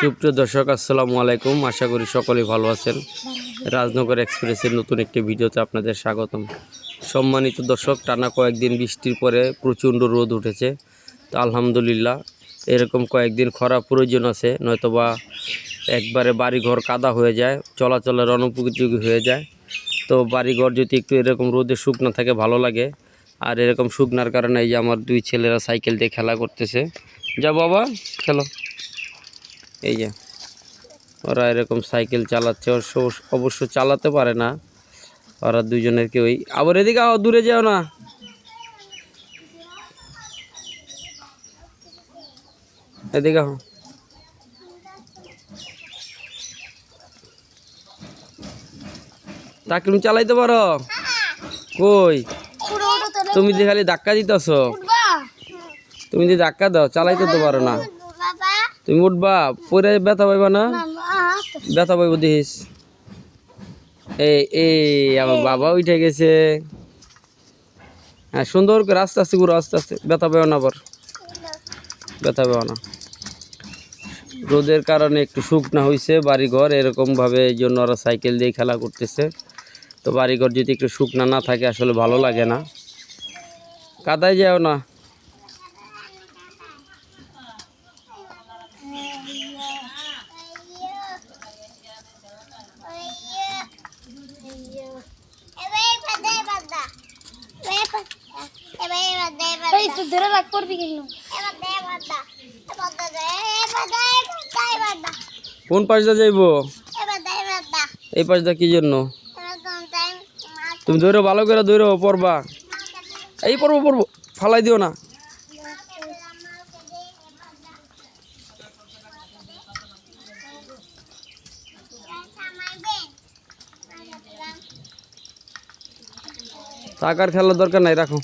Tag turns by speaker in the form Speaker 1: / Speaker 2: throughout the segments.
Speaker 1: সুপ্রিয় দর্শক আসসালামু আলাইকুম, আশা করি সকলেই ভালো আছেন। রাজনগর এক্সপ্রেসের নতুন একটি ভিডিওতে আপনাদের স্বাগতম। সম্মানিত দর্শক, টানা কয়েকদিন বৃষ্টির পরে প্রচণ্ড রোদ উঠেছে। তো আলহামদুলিল্লাহ এরকম কয়েকদিন খরা প্রয়োজন আছে, নয়তোবা একবারে বাড়িঘর কাদা হয়ে যায়, চলাচলের অনুপযোগী হয়ে যায়। তো বাড়িঘর যদি একটু এরকম রোদে শুকনো থাকে ভালো লাগে। আর এরকম শুকনার কারণে এই যে আমার দুই ছেলেরা সাইকেল দিয়ে খেলা করতেছে। যা বাবা খেলো। এই যে ওরা এরকম সাইকেল চালাচ্ছে, অবশ্য চালাতে পারে না ওরা দুজনের কেউই। আবার এদিকে আও, দূরে যাও না। এদিকে আও। তা তুমি চালাইতে পারো? কই তুমি যে খালি ধাক্কা দিতেছ, তুমি যে ধাক্কা দাও, চালাইতে তো পারো না। তুমি উঠবা, পরে ব্যথা পাইবা না? ব্যথা পাইব দেখিস। এই আমার বাবা উঠে গেছে। হ্যাঁ, সুন্দর করে আস্তে আস্তে ঘুরো, আস্তে আস্তে। ব্যথা পাইও না, আবার ব্যথা পাইও না। রোদের কারণে একটু শুকনা হয়েছে বাড়িঘর, এরকমভাবে এই জন্য ওরা সাইকেল দিয়ে খেলা করতেছে। তো বাড়িঘর যদি একটু শুকনা না থাকে আসলে ভালো লাগে না। কাদায় যাও না। কোন পাশটা যাইব? এই পাশটা কি জন্য? তুমি ধরো, ভালো করে ধরো, পড়বা। এই পড়বো, ফালাই দিও না। টাকার খেলার দরকার নাই, রাখো।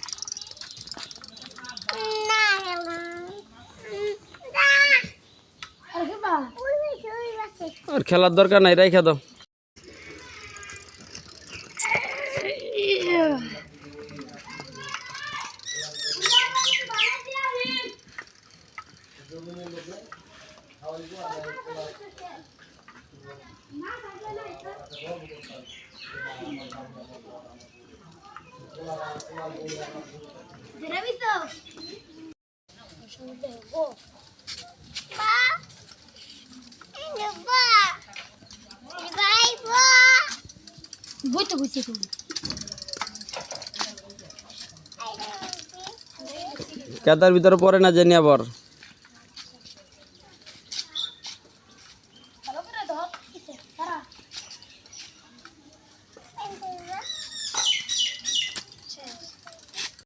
Speaker 1: আর খেলার দরকার নাই, রাইখা দাও। কেদার ভিতরে পড়ে না জানি আবার।